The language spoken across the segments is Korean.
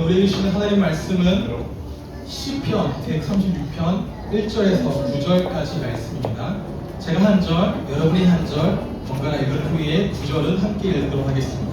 우리에게 주시는 하나님 말씀은 시편 136편 1절에서 9절까지 말씀입니다. 제가 한 절, 여러분이 한 절, 번갈아 읽은 후에 9절은 함께 읽도록 하겠습니다.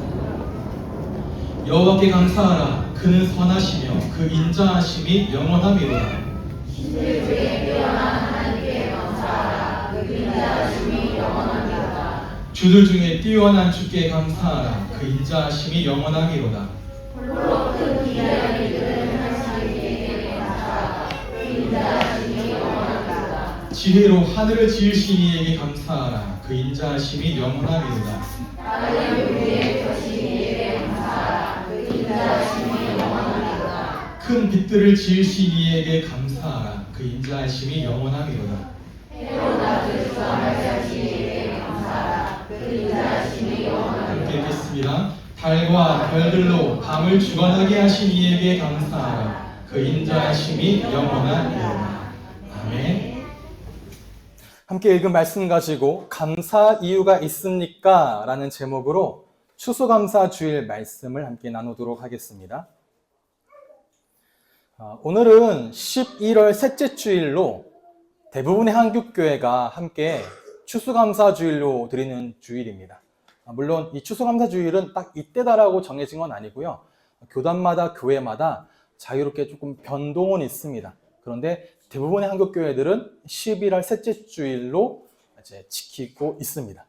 여호와께 감사하라. 그는 선하시며 그 인자하심이 영원함이로다. 신들 중에 뛰어난 하나님께 감사하라. 그 인자하심이 영원함이로다. 주들 중에 뛰어난 주께 감사하라. 그 인자하심이 영원함이로다. 홀로 큰 기대한 이들은 하나님께 감사하라. 그 인자하심이 영원함이로다. 지혜로 하늘을 지으신 이에게 감사하라. 그 인자하심이 영원함이로다. 하나님 우리의 펴신 이에게 감사하라. 그 인자하심이 영원함이로다. 큰 빛들을 지으신 이에게 감사하라. 그 인자하심이 영원함이로다. 해로 낮을 수함을 자신 이에게 감사하라. 그 인자하심이 영원함이로다. 함께 읽겠습니다. 달과 별들로 밤을 주관하게 하신 이에게 감사하라. 그 인자하심이 영원함이로다. 아멘. 함께 읽은 말씀 가지고 감사 이유가 있습니까? 라는 제목으로 추수감사 주일 말씀을 함께 나누도록 하겠습니다. 오늘은 11월 셋째 주일로 대부분의 한국교회가 함께 추수감사 주일로 드리는 주일입니다. 물론 이 추수감사 주일은 딱 이때다라고 정해진 건 아니고요. 교단마다 교회마다 자유롭게 조금 변동은 있습니다. 그런데 대부분의 한국교회들은 11월 셋째 주일로 이제 지키고 있습니다.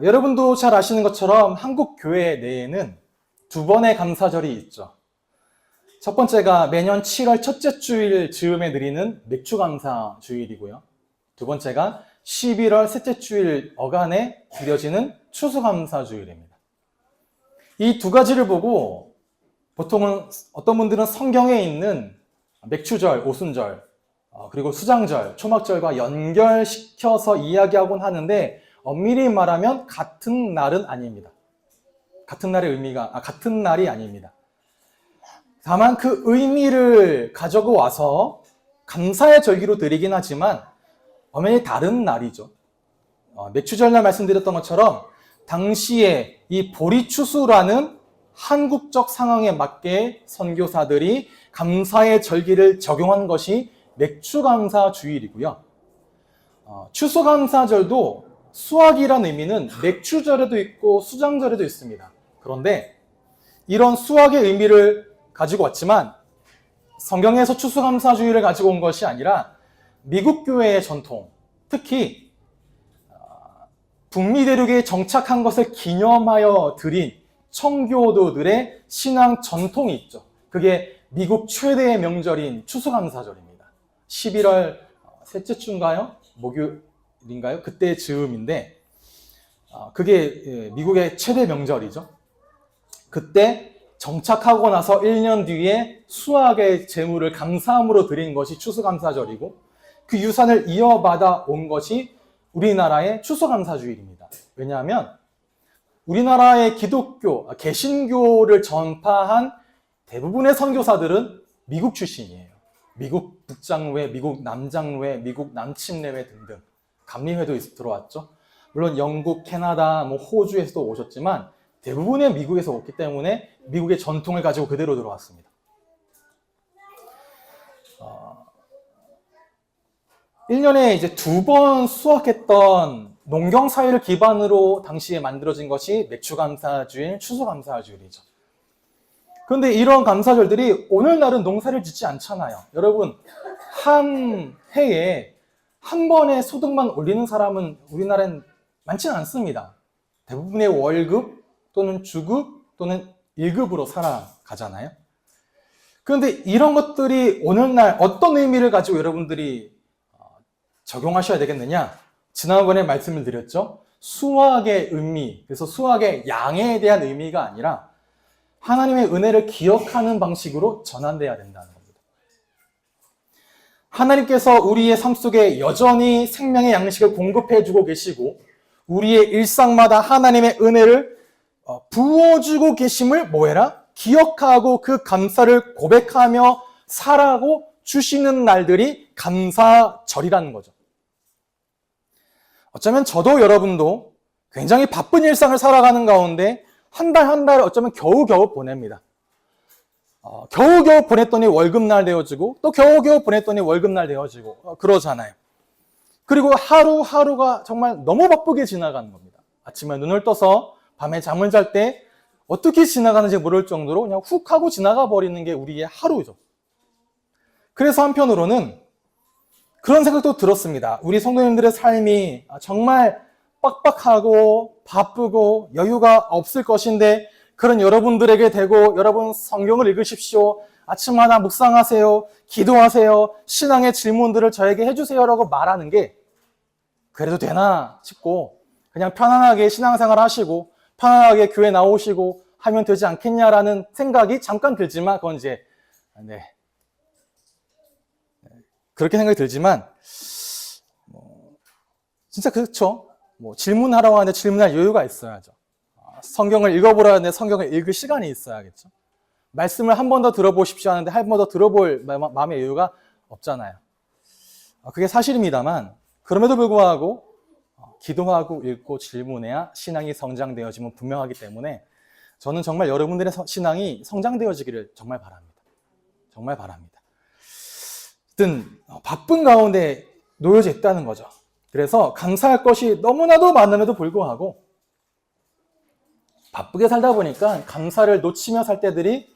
여러분도 잘 아시는 것처럼 한국교회 내에는 두 번의 감사절이 있죠. 첫 번째가 매년 7월 첫째 주일 즈음에 드리는 맥주감사 주일이고요. 두 번째가 11월 셋째 주일 어간에 드려지는 추수감사 주일입니다. 이 두 가지를 보고 보통은 어떤 분들은 성경에 있는 맥추절, 오순절, 그리고 수장절, 초막절과 연결시켜서 이야기하곤 하는데 엄밀히 말하면 같은 날은 아닙니다. 같은 날이 아닙니다. 다만 그 의미를 가지고 와서 감사의 절기로 드리긴 하지만 엄연히 다른 날이죠. 맥추절날 말씀드렸던 것처럼 당시에 이 보리추수라는 한국적 상황에 맞게 선교사들이 감사의 절기를 적용한 것이 맥추감사 주일이고요. 추수감사절도 수확이라는 의미는 맥추절에도 있고 수장절에도 있습니다. 그런데 이런 수확의 의미를 가지고 왔지만 성경에서 추수감사 주일을 가지고 온 것이 아니라 미국 교회의 전통, 특히 북미 대륙에 정착한 것을 기념하여 드린 청교도들의 신앙 전통이 있죠. 그게 미국 최대의 명절인 추수감사절입니다. 11월 셋째 주인가요? 목요일인가요? 그때 즈음인데 그게 미국의 최대 명절이죠. 그때 정착하고 나서 1년 뒤에 수확의 제물을 감사함으로 드린 것이 추수감사절이고 그 유산을 이어받아 온 것이 우리나라의 추수감사주일입니다. 왜냐하면 우리나라의 기독교, 개신교를 전파한 대부분의 선교사들은 미국 출신이에요. 미국 북장로회, 미국 남장로회, 미국 남침례회 등등 감리회도 들어왔죠. 물론 영국, 캐나다, 호주에서도 오셨지만 대부분의 미국에서 왔기 때문에 미국의 전통을 가지고 그대로 들어왔습니다. 1년에 이제 2번 수확했던 농경사회를 기반으로 당시에 만들어진 것이 맥추감사주일, 추수감사주일이죠. 그런데 이런 감사절들이 오늘날은 농사를 짓지 않잖아요. 여러분, 한 해에 한 번에 소득만 올리는 사람은 우리나라엔 많지는 않습니다. 대부분의 월급 또는 주급 또는 1급으로 살아가잖아요. 그런데 이런 것들이 오늘날 어떤 의미를 가지고 여러분들이 적용하셔야 되겠느냐? 지난번에 말씀을 드렸죠. 수확의 의미, 그래서 수확의 양에 대한 의미가 아니라 하나님의 은혜를 기억하는 방식으로 전환돼야 된다는 겁니다. 하나님께서 우리의 삶 속에 여전히 생명의 양식을 공급해주고 계시고 우리의 일상마다 하나님의 은혜를 부어주고 계심을 뭐해라? 기억하고 그 감사를 고백하며 살아고 주시는 날들이 감사절이라는 거죠. 어쩌면 저도 여러분도 굉장히 바쁜 일상을 살아가는 가운데 한 달 한 달 어쩌면 겨우겨우 보냅니다. 겨우겨우 보냈더니 월급날 되어지고 또 겨우겨우 보냈더니 월급날 되어지고 그러잖아요. 그리고 하루하루가 정말 너무 바쁘게 지나가는 겁니다. 아침에 눈을 떠서 밤에 잠을 잘 때 어떻게 지나가는지 모를 정도로 그냥 훅 하고 지나가 버리는 게 우리의 하루죠. 그래서 한편으로는 그런 생각도 들었습니다. 우리 성도님들의 삶이 정말 빡빡하고 바쁘고 여유가 없을 것인데 그런 여러분들에게 되고 여러분 성경을 읽으십시오. 아침마다 묵상하세요. 기도하세요. 신앙의 질문들을 저에게 해주세요라고 말하는 게 그래도 되나 싶고 그냥 편안하게 신앙생활 하시고 편안하게 교회 나오시고 하면 되지 않겠냐라는 생각이 잠깐 들지만 그건 이제 그렇게 생각이 들지만 진짜 그렇죠. 질문하러 하는데 질문할 여유가 있어야죠. 성경을 읽어보라 하는데 성경을 읽을 시간이 있어야겠죠. 말씀을 한 번 더 들어보십시오 하는데 한 번 더 들어볼 마음의 여유가 없잖아요. 그게 사실입니다만 그럼에도 불구하고 기도하고 읽고 질문해야 신앙이 성장되어지면 분명하기 때문에 저는 정말 여러분들의 신앙이 성장되어지기를 정말 바랍니다. 정말 바랍니다. 하여튼 바쁜 가운데 놓여져 있다는 거죠. 그래서 감사할 것이 너무나도 많음에도 불구하고 바쁘게 살다 보니까 감사를 놓치며 살 때들이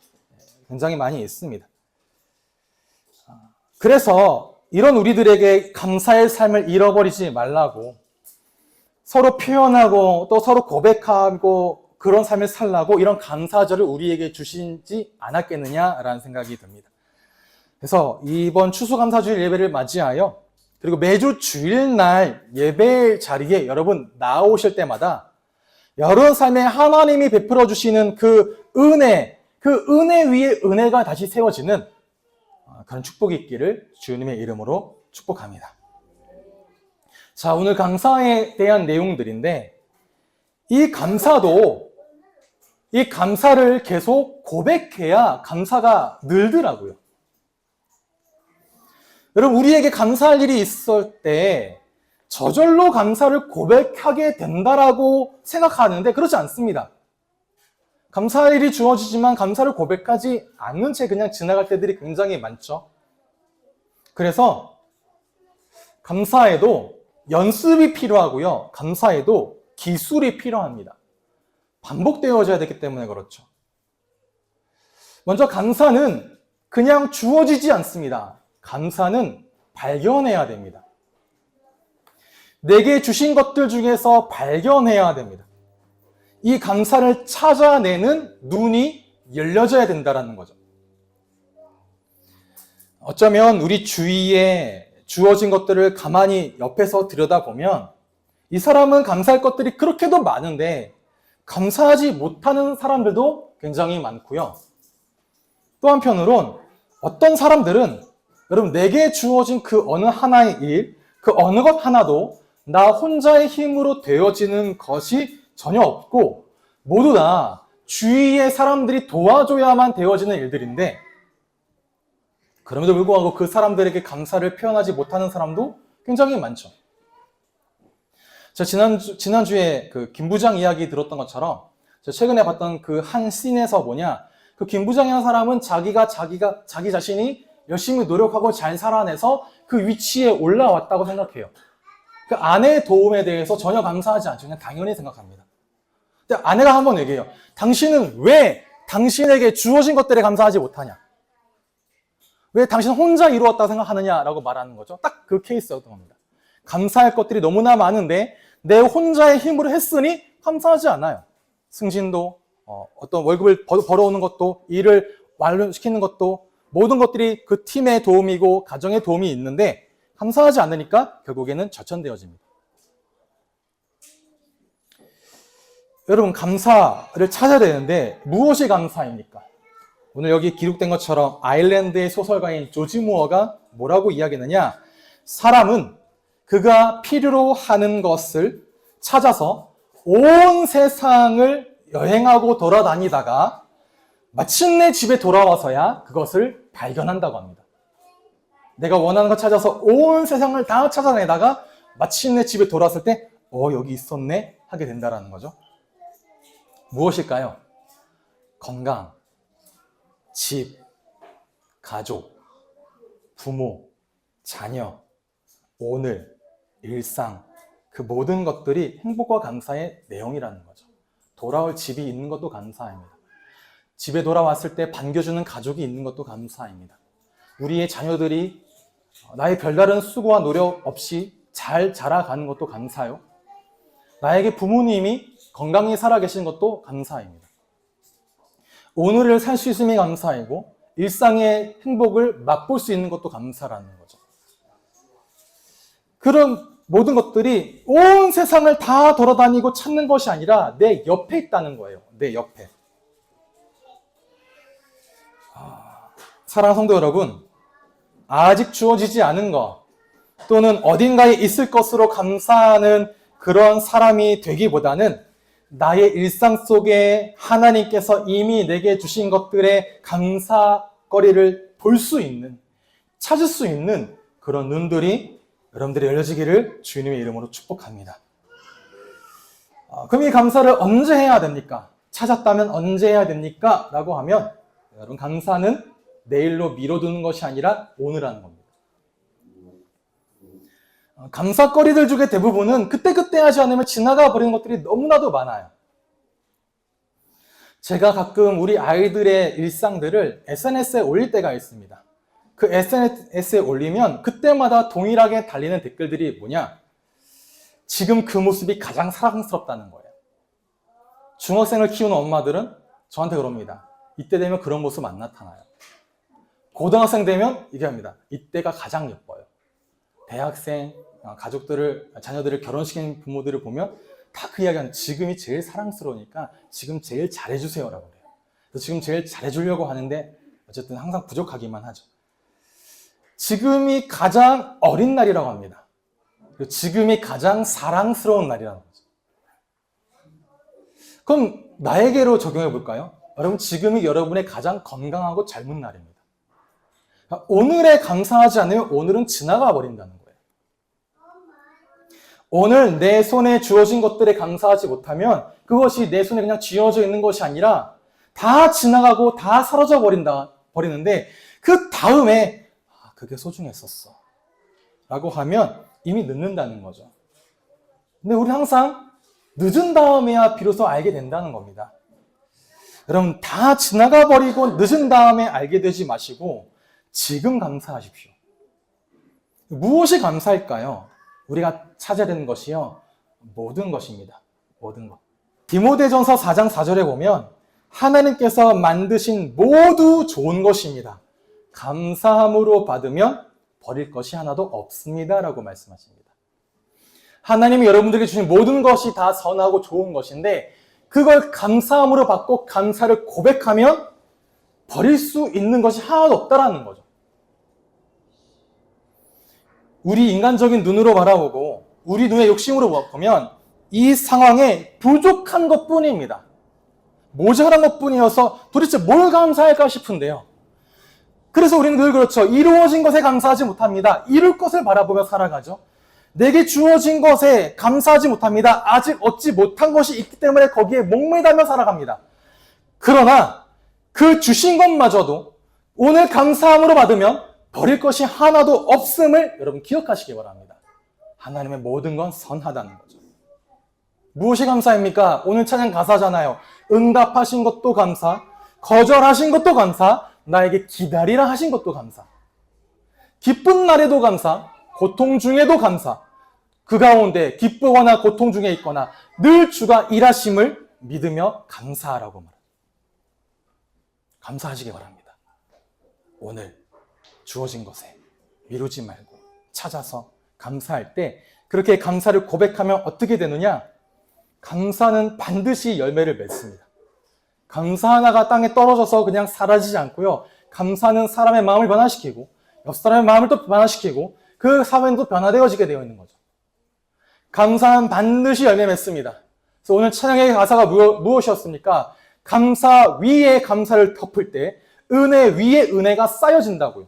굉장히 많이 있습니다. 그래서 이런 우리들에게 감사의 삶을 잃어버리지 말라고 서로 표현하고 또 서로 고백하고 그런 삶을 살라고 이런 감사절을 우리에게 주시지 않았겠느냐라는 생각이 듭니다. 그래서 이번 추수감사주일 예배를 맞이하여 그리고 매주 주일날 예배 자리에 여러분 나오실 때마다 여러 삶에 하나님이 베풀어 주시는 그 은혜 위에 은혜가 다시 세워지는 그런 축복이 있기를 주님의 이름으로 축복합니다. 자, 오늘 감사에 대한 내용들인데 이 감사를 계속 고백해야 감사가 늘더라고요. 여러분, 우리에게 감사할 일이 있을 때 저절로 감사를 고백하게 된다라고 생각하는데 그렇지 않습니다. 감사할 일이 주어지지만 감사를 고백하지 않는 채 그냥 지나갈 때들이 굉장히 많죠. 그래서 감사에도 연습이 필요하고요. 감사에도 기술이 필요합니다. 반복되어져야 되기 때문에 그렇죠. 먼저 감사는 그냥 주어지지 않습니다. 감사는 발견해야 됩니다. 내게 주신 것들 중에서 발견해야 됩니다. 이 감사를 찾아내는 눈이 열려져야 된다는 거죠. 어쩌면 우리 주위에 주어진 것들을 가만히 옆에서 들여다보면 이 사람은 감사할 것들이 그렇게도 많은데 감사하지 못하는 사람들도 굉장히 많고요. 또 한편으론 어떤 사람들은 여러분 내게 주어진 그 어느 하나의 일, 그 어느 것 하나도 나 혼자의 힘으로 되어지는 것이 전혀 없고 모두 다 주위의 사람들이 도와줘야만 되어지는 일들인데 그럼에도 불구하고 그 사람들에게 감사를 표현하지 못하는 사람도 굉장히 많죠. 제가 지난주에 그 김 부장 이야기 들었던 것처럼 제가 최근에 봤던 그 한 씬에서 그 김 부장이라는 사람은 자기 자신이 열심히 노력하고 잘 살아내서 그 위치에 올라왔다고 생각해요. 그 아내의 도움에 대해서 전혀 감사하지 않죠. 그냥 당연히 생각합니다. 근데 아내가 한번 얘기해요. 당신은 왜 당신에게 주어진 것들에 감사하지 못하냐? 왜 당신 혼자 이루었다고 생각하느냐라고 말하는 거죠. 딱 그 케이스였던 겁니다. 감사할 것들이 너무나 많은데 내 혼자의 힘으로 했으니 감사하지 않아요. 승진도 어떤 월급을 벌어오는 것도 일을 완료시키는 것도 모든 것들이 그 팀의 도움이고 가정의 도움이 있는데 감사하지 않으니까 결국에는 저천되어집니다. 여러분 감사를 찾아야 되는데 무엇이 감사입니까? 오늘 여기 기록된 것처럼 아일랜드의 소설가인 조지 무어가 뭐라고 이야기하느냐? 사람은 그가 필요로 하는 것을 찾아서 온 세상을 여행하고 돌아다니다가 마침내 집에 돌아와서야 그것을 발견한다고 합니다. 내가 원하는 것 찾아서 온 세상을 다 찾아내다가 마침내 집에 돌아왔을 때 여기 있었네 하게 된다는 거죠. 무엇일까요? 건강, 집, 가족, 부모, 자녀, 오늘, 일상, 그 모든 것들이 행복과 감사의 내용이라는 거죠. 돌아올 집이 있는 것도 감사입니다. 집에 돌아왔을 때 반겨주는 가족이 있는 것도 감사입니다. 우리의 자녀들이 나의 별다른 수고와 노력 없이 잘 자라가는 것도 감사요. 나에게 부모님이 건강히 살아계신 것도 감사입니다. 오늘을 살 수 있음이 감사이고 일상의 행복을 맛볼 수 있는 것도 감사라는 거죠. 그런 모든 것들이 온 세상을 다 돌아다니고 찾는 것이 아니라 내 옆에 있다는 거예요. 내 옆에. 사랑하는 성도 여러분, 아직 주어지지 않은 것 또는 어딘가에 있을 것으로 감사하는 그런 사람이 되기보다는 나의 일상 속에 하나님께서 이미 내게 주신 것들의 감사거리를 볼 수 있는, 찾을 수 있는 그런 눈들이 여러분들이 열려지기를 주님의 이름으로 축복합니다. 그럼 이 감사를 언제 해야 됩니까? 찾았다면 언제 해야 됩니까? 라고 하면 여러분, 감사는 내일로 미뤄두는 것이 아니라 오늘 하는 겁니다. 감사거리들 중에 대부분은 그때그때 하지 않으면 지나가 버리는 것들이 너무나도 많아요. 제가 가끔 우리 아이들의 일상들을 SNS에 올릴 때가 있습니다. 그 SNS에 올리면 그때마다 동일하게 달리는 댓글들이 뭐냐? 지금 그 모습이 가장 사랑스럽다는 거예요. 중학생을 키우는 엄마들은 저한테 그럽니다. 이때 되면 그런 모습 안 나타나요. 고등학생 되면 얘기합니다. 이때가 가장 예뻐요. 대학생, 자녀들을 결혼시킨 부모들을 보면 다 그 이야기하는, 지금이 제일 사랑스러우니까 지금 제일 잘해주세요라고 그래요. 그래서 지금 제일 잘해주려고 하는데 어쨌든 항상 부족하기만 하죠. 지금이 가장 어린 날이라고 합니다. 그리고 지금이 가장 사랑스러운 날이라는 거죠. 그럼 나에게로 적용해 볼까요? 여러분, 지금이 여러분의 가장 건강하고 젊은 날입니다. 오늘에 감사하지 않으면 오늘은 지나가 버린다는 거예요. 오늘 내 손에 주어진 것들에 감사하지 못하면 그것이 내 손에 그냥 쥐어져 있는 것이 아니라 다 지나가고 다 사라져 버리는데 그 다음에 그게 소중했었어 라고 하면 이미 늦는다는 거죠. 근데 우리 항상 늦은 다음에야 비로소 알게 된다는 겁니다. 여러분, 다 지나가 버리고 늦은 다음에 알게 되지 마시고 지금 감사하십시오. 무엇이 감사일까요? 우리가 찾아야 되는 것이요, 모든 것입니다. 모든 것. 디모데전서 4장 4절에 보면 하나님께서 만드신 모두 좋은 것입니다. 감사함으로 받으면 버릴 것이 하나도 없습니다 라고 말씀하십니다. 하나님이 여러분들에게 주신 모든 것이 다 선하고 좋은 것인데 그걸 감사함으로 받고 감사를 고백하면 버릴 수 있는 것이 하나도 없다라는 거죠. 우리 인간적인 눈으로 바라보고 우리 눈의 욕심으로 보면 이 상황에 부족한 것뿐입니다. 모자란 것뿐이어서 도대체 뭘 감사할까 싶은데요. 그래서 우리는 늘 그렇죠. 이루어진 것에 감사하지 못합니다. 이룰 것을 바라보며 살아가죠. 내게 주어진 것에 감사하지 못합니다. 아직 얻지 못한 것이 있기 때문에 거기에 목매달며 살아갑니다. 그러나 그 주신 것마저도 오늘 감사함으로 받으면 버릴 것이 하나도 없음을 여러분 기억하시기 바랍니다. 하나님의 모든 건 선하다는 거죠. 무엇이 감사입니까? 오늘 찬양 가사잖아요. 응답하신 것도 감사, 거절하신 것도 감사, 나에게 기다리라 하신 것도 감사. 기쁜 날에도 감사, 고통 중에도 감사. 그 가운데 기쁘거나 고통 중에 있거나 늘 주가 일하심을 믿으며 감사하라고 말합니다. 감사하시기 바랍니다. 오늘 주어진 것에 미루지 말고 찾아서 감사할 때 그렇게 감사를 고백하면 어떻게 되느냐? 감사는 반드시 열매를 맺습니다. 감사 하나가 땅에 떨어져서 그냥 사라지지 않고요. 감사는 사람의 마음을 변화시키고 옆 사람의 마음을 또 변화시키고 그 사회는 또 변화되어지게 되어 있는 거죠. 감사는 반드시 열매 맺습니다. 그래서 오늘 찬양의 가사가 무엇이었습니까? 감사 위에 감사를 덮을 때 은혜 위에 은혜가 쌓여진다고요.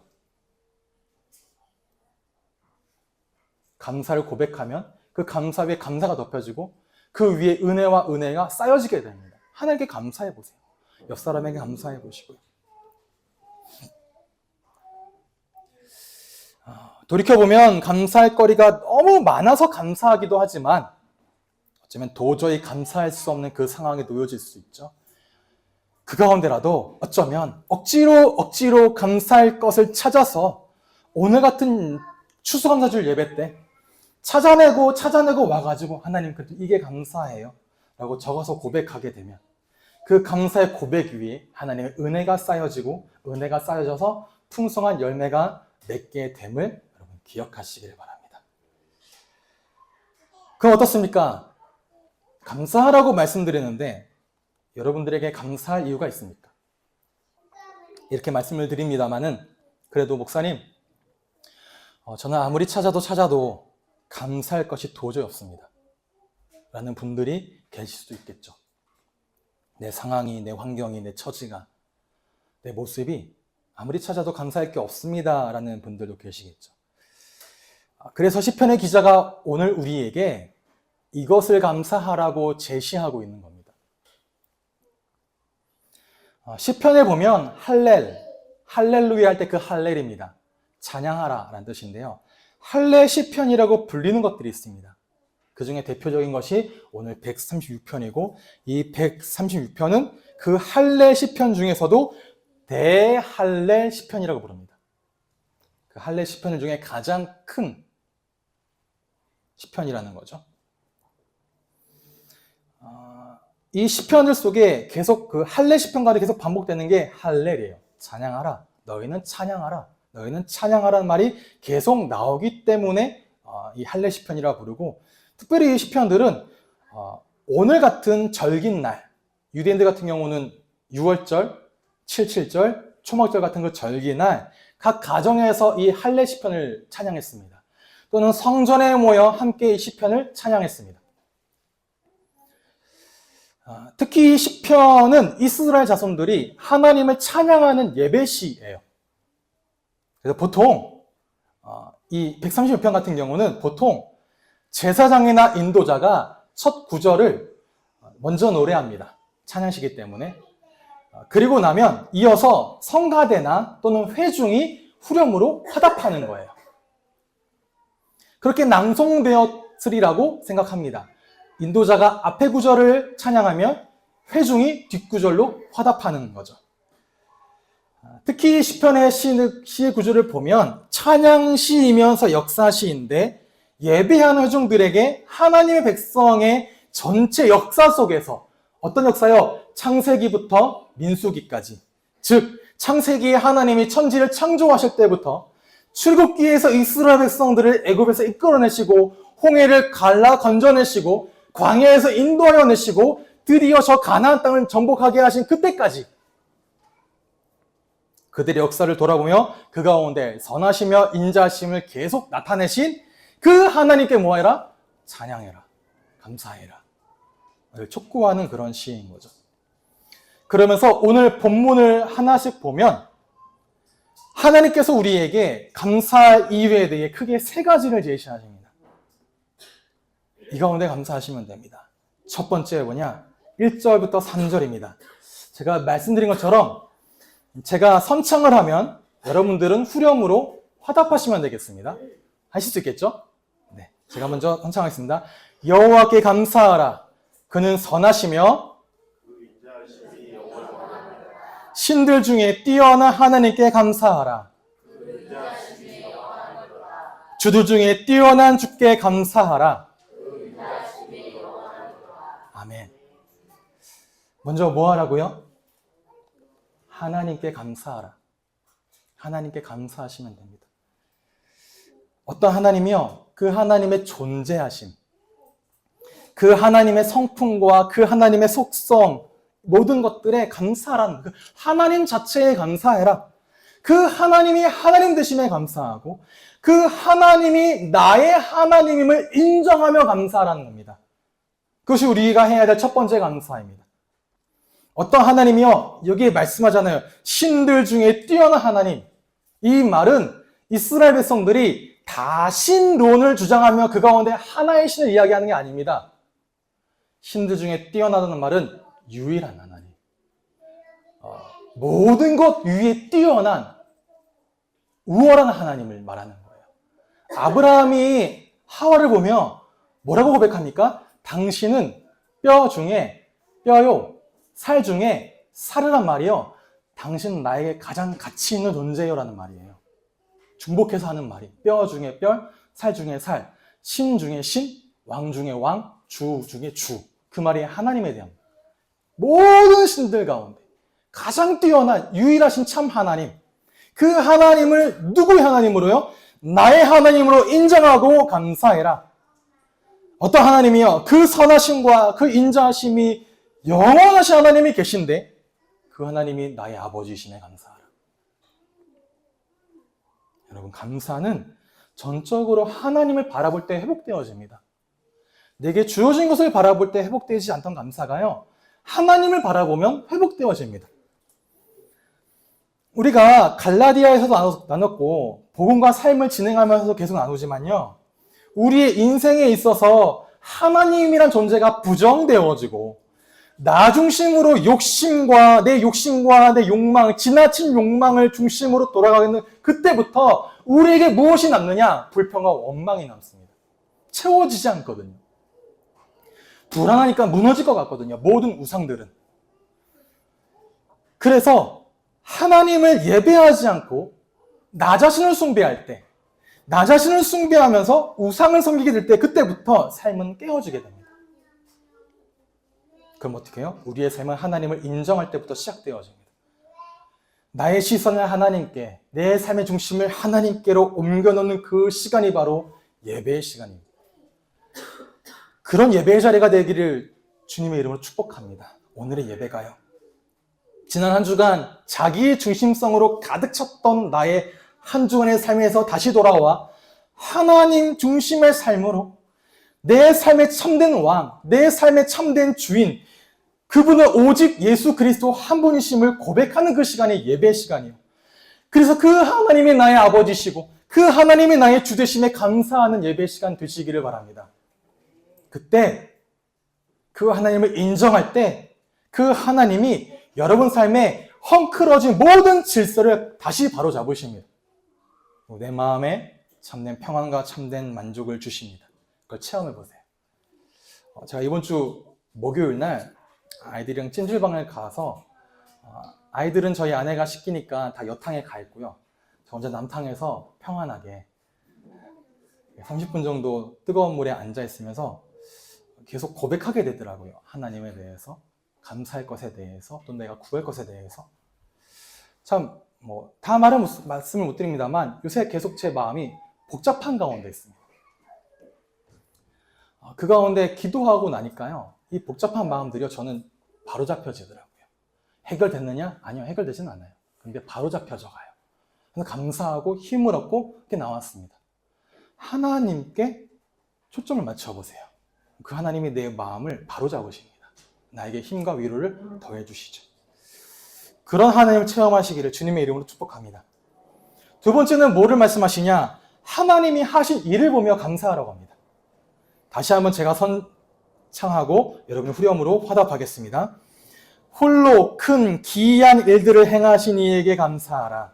감사를 고백하면 그 감사 위에 감사가 덮여지고 그 위에 은혜와 은혜가 쌓여지게 됩니다. 하나님께 감사해 보세요. 옆 사람에게 감사해 보시고요. 돌이켜보면 감사할 거리가 너무 많아서 감사하기도 하지만 어쩌면 도저히 감사할 수 없는 그 상황에 놓여질 수 있죠. 그 가운데라도 어쩌면 억지로 감사할 것을 찾아서 오늘 같은 추수감사주일 예배 때 찾아내고 와가지고 하나님 그래도 이게 감사해요 라고 적어서 고백하게 되면 그 감사의 고백 위에 하나님의 은혜가 쌓여지고 은혜가 쌓여져서 풍성한 열매가 맺게 됨을 여러분 기억하시길 바랍니다. 그럼 어떻습니까? 감사하라고 말씀드리는데 여러분들에게 감사할 이유가 있습니까? 이렇게 말씀을 드립니다마는 그래도 목사님 저는 아무리 찾아도 감사할 것이 도저히 없습니다 라는 분들이 계실 수도 있겠죠. 내 상황이, 내 환경이, 내 처지가, 내 모습이 아무리 찾아도 감사할 게 없습니다 라는 분들도 계시겠죠. 그래서 시편의 기자가 오늘 우리에게 이것을 감사하라고 제시하고 있는 겁니다. 시편에 보면 할렐루야 할 때 그 할렐입니다. 찬양하라 라는 뜻인데요. 할례 시편이라고 불리는 것들이 있습니다. 그 중에 대표적인 것이 오늘 136편이고 이 136편은 그 할례 시편 중에서도 대할례 시편이라고 부릅니다. 그 할례 시편 중에 가장 큰 시편이라는 거죠. 이 시편들 속에 계속 그 할례 시편과도 계속 반복되는 게 할렐이에요. 찬양하라, 너희는 찬양하라, 너희는 찬양하라는 말이 계속 나오기 때문에 이 할례 시편이라고 부르고, 특별히 이 시편들은 오늘 같은 절긴 날, 유대인들 같은 경우는 6월절, 7.7절, 초막절 같은 그 절긴 날 각 가정에서 이 할례 시편을 찬양했습니다. 또는 성전에 모여 함께 이 시편을 찬양했습니다. 특히 이 시편은 이스라엘 자손들이 하나님을 찬양하는 예배시예요. 그래서 보통 이 136편 같은 경우는 보통 제사장이나 인도자가 첫 구절을 먼저 노래합니다. 찬양시기 때문에. 그리고 나면 이어서 성가대나 또는 회중이 후렴으로 화답하는 거예요. 그렇게 낭송되었으리라고 생각합니다. 인도자가 앞에 구절을 찬양하면 회중이 뒷구절로 화답하는 거죠. 특히 시편의 시의 구조를 보면 찬양시이면서 역사시인데 예배하는 회중들에게 하나님의 백성의 전체 역사 속에서 어떤 역사요? 창세기부터 민수기까지, 즉 창세기에 하나님이 천지를 창조하실 때부터 출애굽기에서 이스라엘 백성들을 애굽에서 이끌어내시고 홍해를 갈라 건져내시고 광야에서 인도하여 내시고 드디어 저 가나안 땅을 정복하게 하신 그때까지 그들의 역사를 돌아보며 그 가운데 선하시며 인자하심을 계속 나타내신 그 하나님께 뭐해라? 찬양해라, 감사해라 를 촉구하는 그런 시인 거죠. 그러면서 오늘 본문을 하나씩 보면 하나님께서 우리에게 감사할 이유에 대해 크게 세 가지를 제시하십니다. 이 가운데 감사하시면 됩니다. 첫 번째 뭐냐? 1절부터 3절입니다. 제가 말씀드린 것처럼 제가 선창을 하면 여러분들은 후렴으로 화답하시면 되겠습니다. 하실 수 있겠죠? 네, 제가 먼저 선창하겠습니다. 여호와께 감사하라. 그는 선하시며 신들 중에 뛰어난 하나님께 감사하라. 주들 중에 뛰어난 주께 감사하라. 아멘. 먼저 뭐 하라고요? 하나님께 감사하라. 하나님께 감사하시면 됩니다. 어떤 하나님이요? 그 하나님의 존재하심, 그 하나님의 성품과 그 하나님의 속성, 모든 것들에 감사하라는 그 하나님 자체에 감사해라. 그 하나님이 하나님 되심에 감사하고 그 하나님이 나의 하나님임을 인정하며 감사하라는 겁니다. 그것이 우리가 해야 될 첫 번째 감사입니다. 어떤 하나님이요? 여기에 말씀하잖아요. 신들 중에 뛰어난 하나님. 이 말은 이스라엘 백성들이 다 신론을 주장하며 그 가운데 하나의 신을 이야기하는 게 아닙니다. 신들 중에 뛰어나다는 말은 유일한 하나님. 모든 것 위에 뛰어난 우월한 하나님을 말하는 거예요. 아브라함이 하와를 보며 뭐라고 고백합니까? 당신은 뼈 중에 뼈요, 살 중에 살이란 말이요. 당신은 나에게 가장 가치 있는 존재요 라는 말이에요. 중복해서 하는 말이 뼈 중에 뼈, 살 중에 살, 신 중에 신, 왕 중에 왕, 주 중에 주. 그 말이 하나님에 대한 모든 신들 가운데 가장 뛰어난 유일하신 참 하나님, 그 하나님을 누구의 하나님으로요? 나의 하나님으로 인정하고 감사해라. 어떤 하나님이요? 그 선하심과 그 인자하심이 영원하신 하나님이 계신데 그 하나님이 나의 아버지이심에 감사하라. 여러분, 감사는 전적으로 하나님을 바라볼 때 회복되어집니다. 내게 주어진 것을 바라볼 때 회복되지 않던 감사가요, 하나님을 바라보면 회복되어집니다. 우리가 갈라디아에서도 나눴고 복음과 삶을 진행하면서 계속 나누지만요, 우리의 인생에 있어서 하나님이란 존재가 부정되어지고 나 중심으로 욕심과 내 욕망, 지나친 욕망을 중심으로 돌아가는 그때부터 우리에게 무엇이 남느냐? 불평과 원망이 남습니다. 채워지지 않거든요. 불안하니까 무너질 것 같거든요. 모든 우상들은. 그래서 하나님을 예배하지 않고 나 자신을 숭배할 때, 나 자신을 숭배하면서 우상을 섬기게 될 때 그때부터 삶은 깨어지게 됩니다. 그럼 어떻게 해요? 우리의 삶은 하나님을 인정할 때부터 시작되어집니다. 나의 시선을 하나님께, 내 삶의 중심을 하나님께로 옮겨놓는 그 시간이 바로 예배의 시간입니다. 그런 예배의 자리가 되기를 주님의 이름으로 축복합니다. 오늘의 예배가요, 지난 한 주간 자기 중심성으로 가득 찼던 나의 한 주간의 삶에서 다시 돌아와 하나님 중심의 삶으로 내 삶의 참된 왕, 내 삶의 참된 주인, 그분은 오직 예수 그리스도 한 분이심을 고백하는 그 시간이 예배의 시간이에요. 그래서 그 하나님이 나의 아버지시고 그 하나님이 나의 주 되심에 감사하는 예배의 시간 되시기를 바랍니다. 그때 그 하나님을 인정할 때 그 하나님이 여러분 삶에 헝클어진 모든 질서를 다시 바로잡으십니다. 내 마음에 참된 평안과 참된 만족을 주십니다. 그걸 체험해 보세요. 제가 이번 주 목요일 날 아이들이랑 찜질방을 가서, 아이들은 저희 아내가 시키니까 다 여탕에 가 있고요. 저 혼자 남탕에서 평안하게 30분 정도 뜨거운 물에 앉아 있으면서 계속 고백하게 되더라고요. 하나님에 대해서, 감사할 것에 대해서, 또 내가 구할 것에 대해서. 참 다 말씀을 못 드립니다만 요새 계속 제 마음이 복잡한 가운데 있습니다. 그 가운데 기도하고 나니까요, 이 복잡한 마음들이요, 저는 바로 잡혀지더라고요. 해결됐느냐? 아니요, 해결되진 않아요. 근데 바로 잡혀져 가요. 그래서 감사하고 힘을 얻고 이렇게 나왔습니다. 하나님께 초점을 맞춰보세요. 그 하나님이 내 마음을 바로 잡으십니다. 나에게 힘과 위로를 더해 주시죠. 그런 하나님을 체험하시기를 주님의 이름으로 축복합니다. 두 번째는 뭐를 말씀하시냐? 하나님이 하신 일을 보며 감사하라고 합니다. 다시 한번 제가 선창하고 여러분의 후렴으로 화답하겠습니다. 홀로 큰 기이한 일들을 행하신 이에게 감사하라.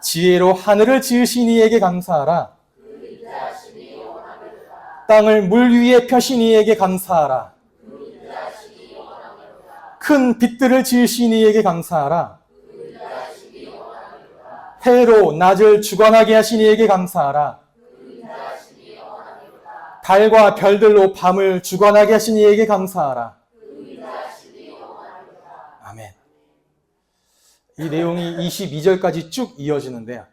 지혜로 하늘을 지으신 이에게 감사하라. 땅을 물 위에 펴신 이에게 감사하라. 큰 빛들을 지으신 이에게 감사하라. 해로 낮을 주관하게 하신 이에게 감사하라. 달과 별들로 밤을 주관하게 하신 이에게 감사하라. 아멘. 이 내용이 22절까지 쭉 이어지는데요,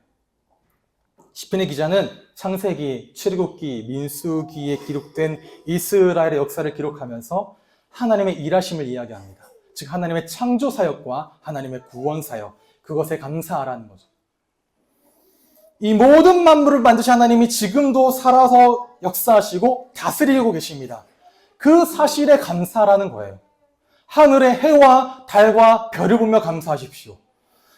시편의 기자는 창세기, 출애굽기, 민수기에 기록된 이스라엘의 역사를 기록하면서 하나님의 일하심을 이야기합니다. 즉 하나님의 창조 사역과 하나님의 구원 사역, 그것에 감사하라는 거죠. 이 모든 만물을 만드신 하나님이 지금도 살아서 역사하시고 다스리고 계십니다. 그 사실에 감사라는 거예요. 하늘의 해와 달과 별을 보며 감사하십시오.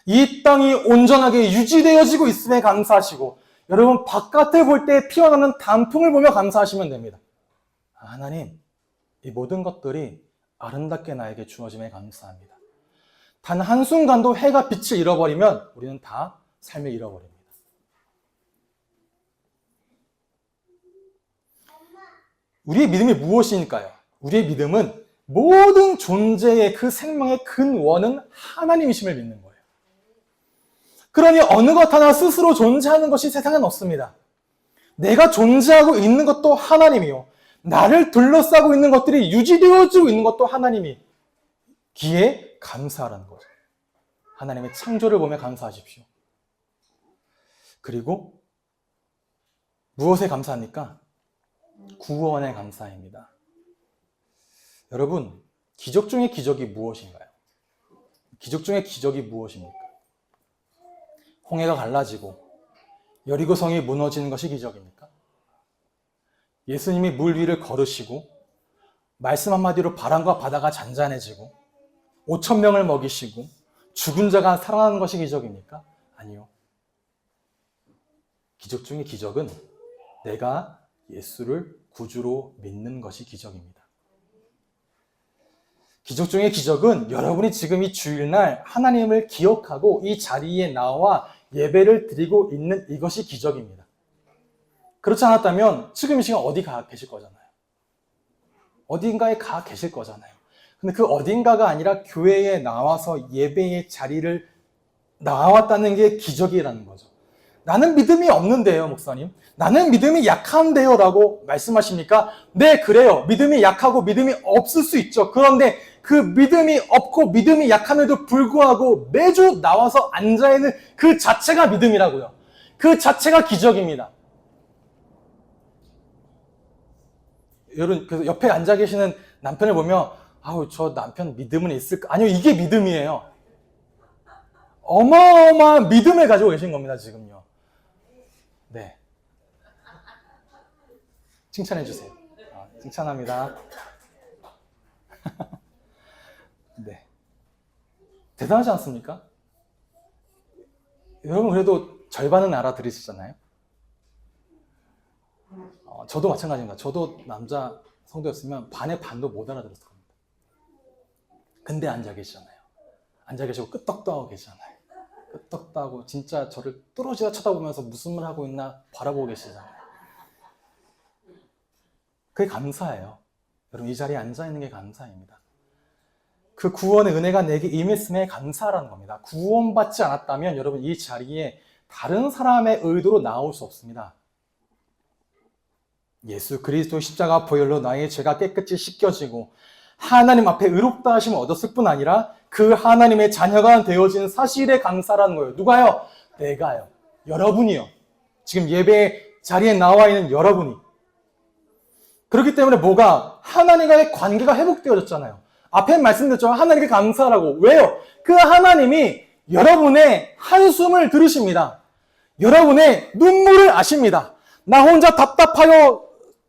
이 땅이 온전하게 유지되어지고 있음에 감사하시고, 여러분 바깥을 볼 때 피어나는 단풍을 보며 감사하시면 됩니다. 하나님, 이 모든 것들이 아름답게 나에게 주어짐에 감사합니다. 단 한순간도 해가 빛을 잃어버리면 우리는 다 삶을 잃어버립니다. 우리의 믿음이 무엇이니까요? 우리의 믿음은 모든 존재의 그 생명의 근원은 하나님이심을 믿는 거예요. 그러니 어느 것 하나 스스로 존재하는 것이 세상엔 없습니다. 내가 존재하고 있는 것도 하나님이요. 나를 둘러싸고 있는 것들이 유지되어지고 있는 것도 하나님이기에 감사하라는 거죠. 하나님의 창조를 보며 감사하십시오. 그리고 무엇에 감사합니까? 구원에 감사입니다. 여러분, 기적 중의 기적이 무엇인가요? 기적 중의 기적이 무엇입니까? 홍해가 갈라지고 여리고성이 무너지는 것이 기적입니까? 예수님이 물 위를 걸으시고 말씀 한마디로 바람과 바다가 잔잔해지고 5,000명을 먹이시고 죽은 자가 살아나는 것이 기적입니까? 아니요. 기적 중의 기적은 내가 예수를 구주로 믿는 것이 기적입니다. 기적 중의 기적은 여러분이 지금 이 주일날 하나님을 기억하고 이 자리에 나와 예배를 드리고 있는 이것이 기적입니다. 그렇지 않았다면 지금 이 시간 어디 가 계실 거잖아요. 어딘가에 가 계실 거잖아요. 근데 그 어딘가가 아니라 교회에 나와서 예배의 자리를 나왔다는 게 기적이라는 거죠. 나는 믿음이 없는데요, 목사님. 나는 믿음이 약한데요 라고 말씀하십니까? 네, 그래요. 믿음이 약하고 믿음이 없을 수 있죠. 그런데 그 믿음이 없고 믿음이 약함에도 불구하고 매주 나와서 앉아있는 그 자체가 믿음이라고요. 그 자체가 기적입니다. 여러분, 그래서 옆에 앉아 계시는 남편을 보면 아우, 저 남편 믿음은 있을까? 아니요, 이게 믿음이에요. 어마어마한 믿음을 가지고 계신 겁니다, 지금요. 네. 칭찬해 주세요. 칭찬합니다. 네. 대단하지 않습니까? 여러분 그래도 절반은 알아들으시잖아요. 저도 마찬가지입니다. 저도 남자 성도였으면 반의 반도 못 알아들었을 겁니다. 근데 앉아 계시잖아요. 앉아 계시고 끄떡도 하고 계시잖아요. 끄떡도 하고 진짜 저를 뚫어지다 쳐다보면서 무슨 말 하고 있나 바라보고 계시잖아요. 그게 감사예요. 여러분 이 자리에 앉아있는 게 감사입니다. 그 구원의 은혜가 내게 임했음에 감사하라는 겁니다. 구원받지 않았다면 여러분 이 자리에 다른 사람의 의도로 나올 수 없습니다. 예수 그리스도 십자가 보혈로 나의 죄가 깨끗이 씻겨지고 하나님 앞에 의롭다 하심을 얻었을 뿐 아니라 그 하나님의 자녀가 되어진 사실에 감사라는 거예요. 누가요? 내가요. 여러분이요. 지금 예배 자리에 나와 있는 여러분이. 그렇기 때문에 뭐가 하나님과의 관계가 회복되어졌잖아요. 앞에 말씀드렸죠. 하나님께 감사하라고. 왜요? 그 하나님이 여러분의 한숨을 들으십니다. 여러분의 눈물을 아십니다. 나 혼자 답답하여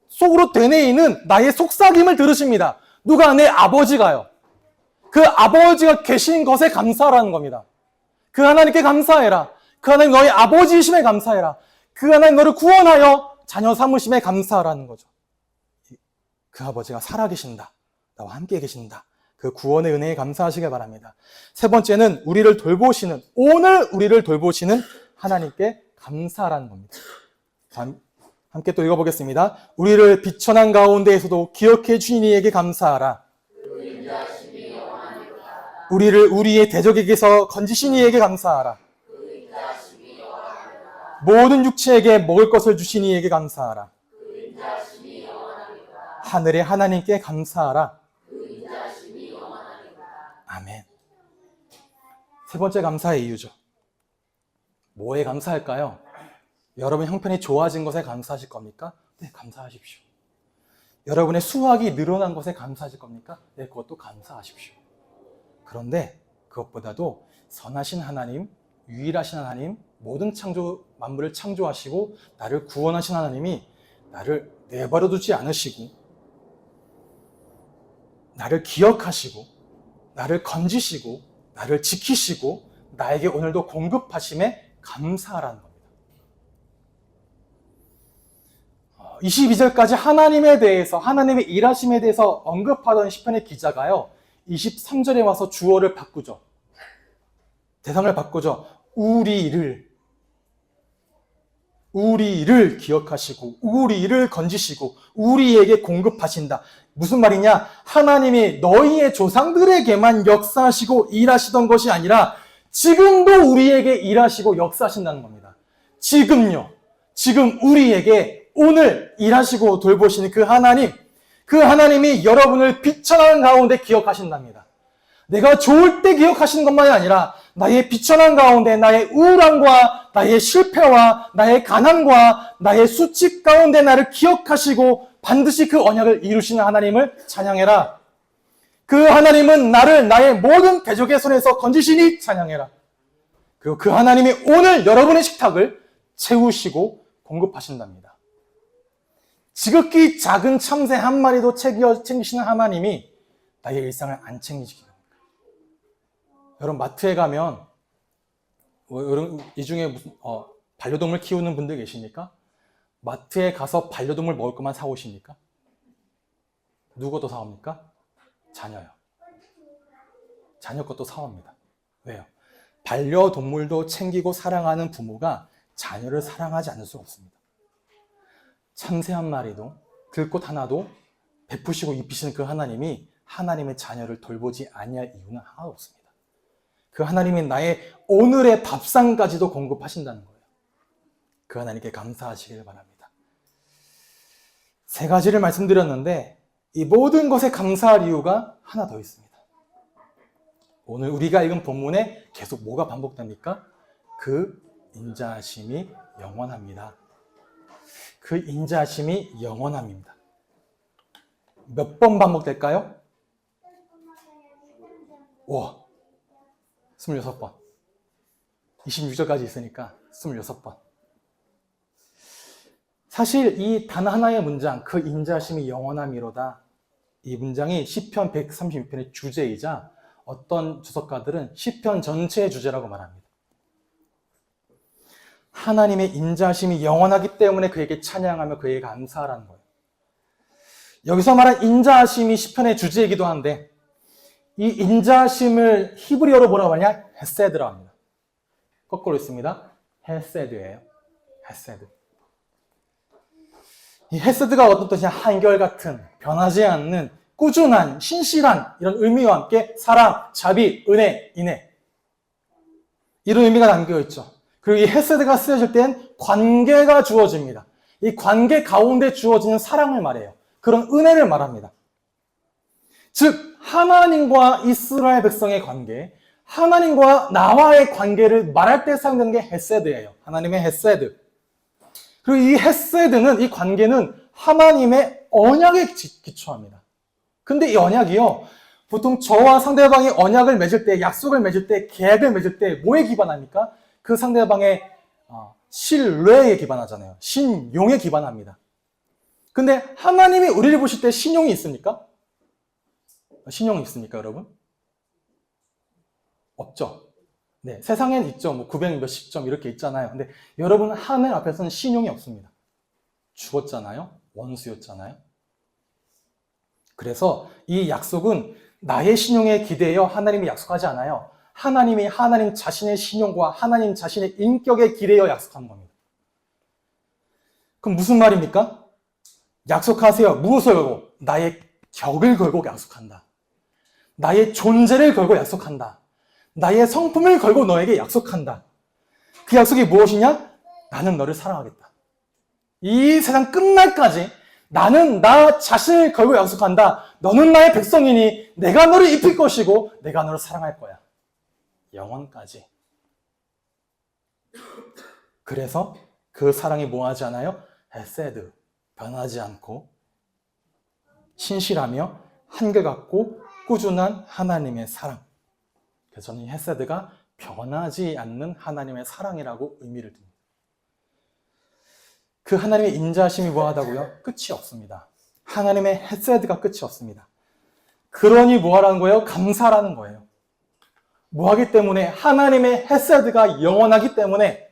속으로 되뇌이는 나의 속삭임을 들으십니다. 누가? 내 아버지가요. 그 아버지가 계신 것에 감사하라는 겁니다. 그 하나님께 감사해라. 그 하나님 너의 아버지이심에 감사해라. 그 하나님 너를 구원하여 자녀 삼으심에 감사하라는 거죠. 그 아버지가 살아계신다. 나와 함께 계신다. 그 구원의 은혜에 감사하시길 바랍니다. 세 번째는 우리를 돌보시는, 오늘 우리를 돌보시는 하나님께 감사하라는 겁니다. 함께 또 읽어보겠습니다. 우리를 비천한 가운데에서도 기억해 주신 이에게 감사하라. 우리를 우리의 대적에게서 건지신 이에게 감사하라. 모든 육체에게 먹을 것을 주신 이에게 감사하라. 하늘의 하나님께 감사하라. 아멘. 세 번째 감사의 이유죠. 뭐에 감사할까요? 여러분 형편이 좋아진 것에 감사하실 겁니까? 네, 감사하십시오. 여러분의 수확이 늘어난 것에 감사하실 겁니까? 네, 그것도 감사하십시오. 그런데 그것보다도 선하신 하나님, 유일하신 하나님, 모든 만물을 창조하시고 나를 구원하신 하나님이 나를 내버려 두지 않으시고 나를 기억하시고 나를 건지시고 나를 지키시고 나에게 오늘도 공급하심에 감사하라는 겁니다. 22절까지 하나님에 대해서, 하나님의 일하심에 대해서 언급하던 시편의 기자가요, 23절에 와서 주어를 바꾸죠. 대상을 바꾸죠. 우리를 우리를 기억하시고 우리를 건지시고 우리에게 공급하신다. 무슨 말이냐? 하나님이 너희의 조상들에게만 역사하시고 일하시던 것이 아니라 지금도 우리에게 일하시고 역사하신다는 겁니다. 지금요. 지금 우리에게 오늘 일하시고 돌보시는 그 하나님이 여러분을 비천한 가운데 기억하신답니다. 내가 좋을 때 기억하시는 것만이 아니라 나의 비천한 가운데 나의 우울함과 나의 실패와 나의 가난과 나의 수치 가운데 나를 기억하시고 반드시 그 언약을 이루시는 하나님을 찬양해라. 그 하나님은 나를 나의 모든 대적의 손에서 건지시니 찬양해라. 그리고 그 하나님이 오늘 여러분의 식탁을 채우시고 공급하신답니다. 지극히 작은 참새 한 마리도 챙기시는 하나님이 나의 일상을 안 챙기시기 때문에. 여러분 마트에 가면 여러분 이 중에 무슨 반려동물 키우는 분들 계십니까? 마트에 가서 반려동물 먹을 것만 사오십니까? 누구 것도 사옵니까? 자녀요. 자녀 것도 사옵니다. 왜요? 반려동물도 챙기고 사랑하는 부모가 자녀를 사랑하지 않을 수가 없습니다. 참새 한 마리도 들꽃 하나도 베푸시고 입히시는 그 하나님이 하나님의 자녀를 돌보지 아니할 이유는 하나도 없습니다. 그 하나님이 나의 오늘의 밥상까지도 공급하신다는 거예요. 그 하나님께 감사하시길 바랍니다. 세 가지를 말씀드렸는데 이 모든 것에 감사할 이유가 하나 더 있습니다. 오늘 우리가 읽은 본문에 계속 뭐가 반복됩니까? 그 인자하심이 영원합니다. 그 인자하심이 영원함입니다. 몇 번 반복될까요? 와, 26번. 26절까지 있으니까 26번. 사실 이 단 하나의 문장, 그 인자하심이 영원함이로다. 이 문장이 시편 136편의 주제이자 어떤 주석가들은 시편 전체의 주제라고 말합니다. 하나님의 인자하심이 영원하기 때문에 그에게 찬양하며 그에게 감사하라는 거예요. 여기서 말한 인자하심이 시편의 주제이기도 한데 이 인자하심을 히브리어로 뭐라고 하냐? 헤세드라고 합니다. 거꾸로 있습니다. 헤세드예요. 헤세드. 이 헤세드가 어떤 뜻이냐? 한결같은, 변하지 않는, 꾸준한, 신실한 이런 의미와 함께 사랑, 자비, 은혜, 인애 이런 의미가 담겨 있죠. 그리고 이 헤세드가 쓰여질 땐 관계가 주어집니다. 이 관계 가운데 주어지는 사랑을 말해요. 그런 은혜를 말합니다. 즉 하나님과 이스라엘 백성의 관계, 하나님과 나와의 관계를 말할 때 사용되는 게 헤세드예요. 하나님의 헤세드. 그리고 이 헤세드는, 이 관계는 하나님의 언약에 기초합니다. 근데 이 언약이요, 보통 저와 상대방이 언약을 맺을 때, 약속을 맺을 때, 계약을 맺을 때 뭐에 기반합니까? 그 상대방의 신뢰에 기반하잖아요. 신용에 기반합니다. 근데 하나님이 우리를 보실 때 신용이 있습니까? 신용이 있습니까, 여러분? 없죠. 네, 세상엔 있죠. 뭐 900 몇십 점 이렇게 있잖아요. 근데 여러분 하나님 앞에서는 신용이 없습니다. 죽었잖아요. 원수였잖아요. 그래서 이 약속은 나의 신용에 기대어 하나님이 약속하지 않아요. 하나님이 하나님 자신의 신용과 하나님 자신의 인격에 기대어 약속하는 겁니다. 그럼 무슨 말입니까? 약속하세요. 무엇을 걸고? 나의 격을 걸고 약속한다. 나의 존재를 걸고 약속한다. 나의 성품을 걸고 너에게 약속한다. 그 약속이 무엇이냐? 나는 너를 사랑하겠다. 이 세상 끝날까지 나는 나 자신을 걸고 약속한다. 너는 나의 백성이니 내가 너를 입힐 것이고 내가 너를 사랑할 거야. 영원까지. 그래서 그 사랑이 뭐하지 않아요? 헤세드, 변하지 않고 신실하며 한결같고 꾸준한 하나님의 사랑. 그래서 저는 이 헤세드가 변하지 않는 하나님의 사랑이라고 의미를 둡니다. 그 하나님의 인자하심이 뭐하다고요? 끝이 없습니다. 하나님의 헤세드가 끝이 없습니다. 그러니 뭐하라는 거예요? 감사라는 거예요. 뭐하기 때문에? 하나님의 헤세드가 영원하기 때문에,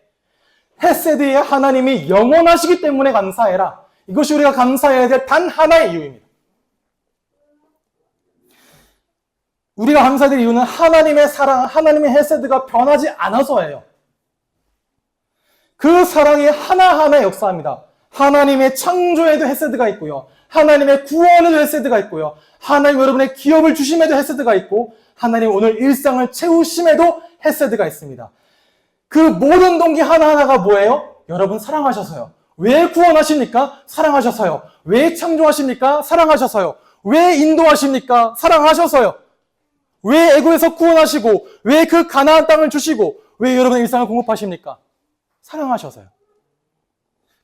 헤세드의 하나님이 영원하시기 때문에 감사해라. 이것이 우리가 감사해야 될 단 하나의 이유입니다. 우리가 감사해야 될 이유는 하나님의 사랑, 하나님의 헤세드가 변하지 않아서예요. 그 사랑이 하나하나 역사합니다. 하나님의 창조에도 헤세드가 있고요. 하나님의 구원에도 헤세드가 있고요. 하나님 여러분의 기업을 주심에도 헤세드가 있고, 하나님 오늘 일상을 채우심에도 헤세드가 있습니다. 그 모든 동기 하나하나가 뭐예요? 여러분 사랑하셔서요. 왜 구원하십니까? 사랑하셔서요. 왜 창조하십니까? 사랑하셔서요. 왜 인도하십니까? 사랑하셔서요. 왜 애고에서 구원하시고, 왜 그 가나안 땅을 주시고, 왜 여러분의 일상을 공급하십니까? 사랑하셔서요.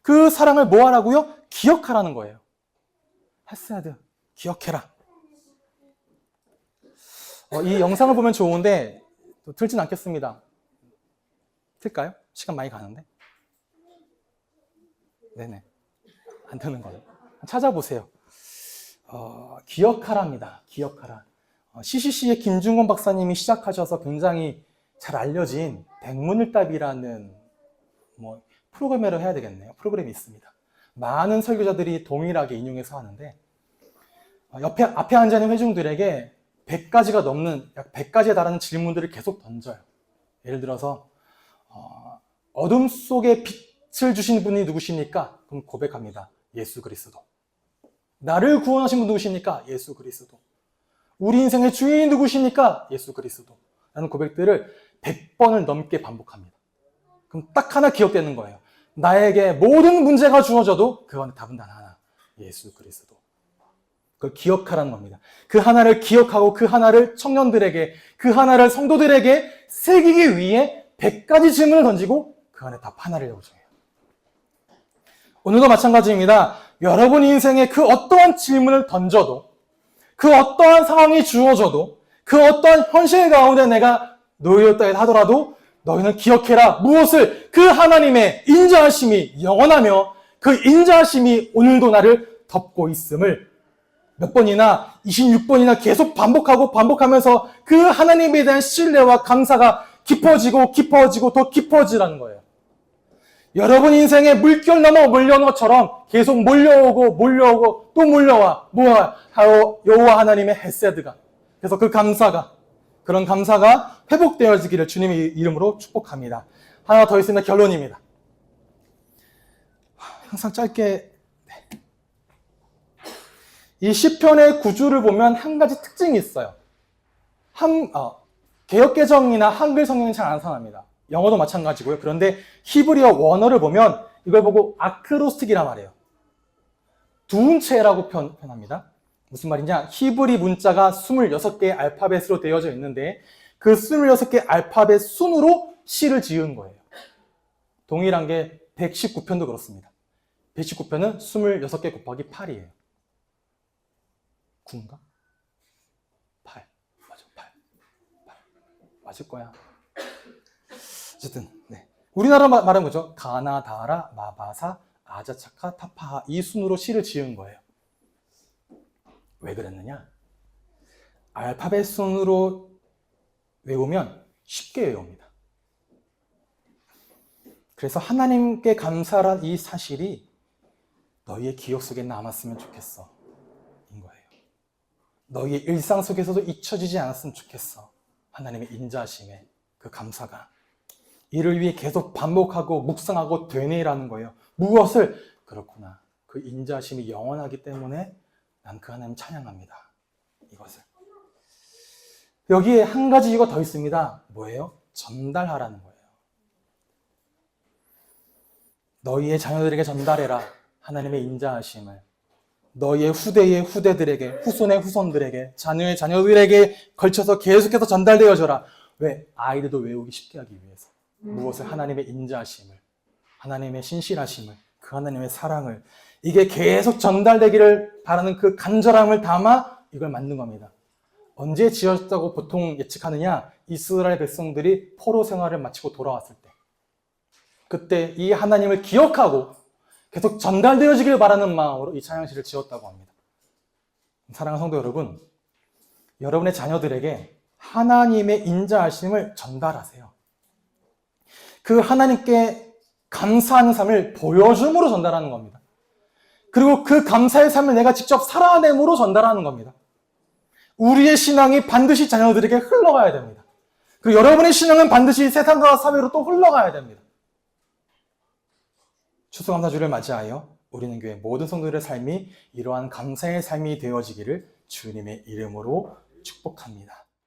그 사랑을 뭐 하라고요? 기억하라는 거예요. 헤세드, 기억해라. 이 영상을 보면 좋은데 틀진 않겠습니다. 틀까요? 시간 많이 가는데. 네네. 안 트는 거예요. 찾아보세요. 기억하라입니다. 기억하라. CCC의 김중건 박사님이 시작하셔서 굉장히 잘 알려진 백문일답이라는 프로그램이라고 해야 되겠네요. 프로그램이 있습니다. 많은 설교자들이 동일하게 인용해서 하는데, 앞에 앉아있는 회중들에게 100가지가 넘는, 약 100가지에 달하는 질문들을 계속 던져요. 예를 들어서 어둠 속에 빛을 주신 분이 누구십니까? 그럼 고백합니다. 예수 그리스도. 나를 구원하신 분 누구십니까? 예수 그리스도. 우리 인생의 주인이 누구십니까? 예수 그리스도. 라는 고백들을 100번을 넘게 반복합니다. 그럼 딱 하나 기억되는 거예요. 나에게 모든 문제가 주어져도 그 안에 답은 단 하나. 예수 그리스도. 그걸 기억하라는 겁니다. 그 하나를 기억하고 그 하나를 청년들에게, 그 하나를 성도들에게 새기기 위해 100가지 질문을 던지고 그 안에 답 하나를 요청해요. 오늘도 마찬가지입니다. 여러분 인생에 그 어떠한 질문을 던져도, 그 어떠한 상황이 주어져도, 그 어떠한 현실 가운데 내가 놓여있다 하더라도 너희는 기억해라. 무엇을? 그 하나님의 인자하심이 영원하며 그 인자하심이 오늘도 나를 덮고 있음을 몇 번이나 26번이나 계속 반복하면서 그 하나님에 대한 신뢰와 감사가 깊어지고 더 깊어지라는 거예요. 여러분 인생에 물결 넘어 몰려오는 것처럼 계속 몰려오고 또 몰려와. 여호와 하나님의 헤세드가. 그래서 그런 감사가 회복되어지기를 주님의 이름으로 축복합니다. 하나 더 있습니다. 결론입니다. 항상 짧게. 이 시편의 구주를 보면 한 가지 특징이 있어요. 개역개정이나 한글 성경은 잘 안 나타납니다. 영어도 마찬가지고요. 그런데 히브리어 원어를 보면 이걸 보고 아크로스틱이란 말이에요. 두음체라고 표현합니다. 무슨 말이냐? 히브리 문자가 26개의 알파벳으로 되어져 있는데 그 26개 알파벳 순으로 시를 지은 거예요. 동일한 게 119편도 그렇습니다. 119편은 26개 곱하기 8이에요. 9인가? 8. 맞아, 8. 맞을 거야. 어쨌든, 네. 우리나라 말은 뭐죠? 가나, 다라, 마바사, 아자차카, 타파하 이 순으로 시를 지은 거예요. 왜 그랬느냐? 알파벳 순으로 외우면 쉽게 외웁니다. 그래서 하나님께 감사한 이 사실이 너희의 기억 속에 남았으면 좋겠어. 인 거예요. 너희의 일상 속에서도 잊혀지지 않았으면 좋겠어. 하나님의 인자하심에 그 감사가. 이를 위해 계속 반복하고 묵상하고 되뇌라는 거예요. 무엇을? 그렇구나. 그 인자하심이 영원하기 때문에 난 그 하나님 찬양합니다. 이것을. 여기에 한 가지 이거 더 있습니다. 뭐예요? 전달하라는 거예요. 너희의 자녀들에게 전달해라. 하나님의 인자하심을. 너희의 후대의 후대들에게, 후손의 후손들에게, 자녀의 자녀들에게 걸쳐서 계속해서 전달되어져라. 왜? 아이들도 외우기 쉽게 하기 위해서. 무엇을? 하나님의 인자하심을, 하나님의 신실하심을, 그 하나님의 사랑을. 이게 계속 전달되기를 바라는 그 간절함을 담아 이걸 만든 겁니다. 언제 지었다고 보통 예측하느냐? 이스라엘 백성들이 포로 생활을 마치고 돌아왔을 때. 그때 이 하나님을 기억하고 계속 전달되어지길 바라는 마음으로 이 찬양시를 지었다고 합니다. 사랑하는 성도 여러분, 여러분의 자녀들에게 하나님의 인자하심을 전달하세요. 그 하나님께 감사하는 삶을 보여줌으로 전달하는 겁니다. 그리고 그 감사의 삶을 내가 직접 살아냄으로 전달하는 겁니다. 우리의 신앙이 반드시 자녀들에게 흘러가야 됩니다. 그리고 여러분의 신앙은 반드시 세상과 사회로 또 흘러가야 됩니다. 추수감사주를 맞이하여 우리는 교회 모든 성도들의 삶이 이러한 감사의 삶이 되어지기를 주님의 이름으로 축복합니다.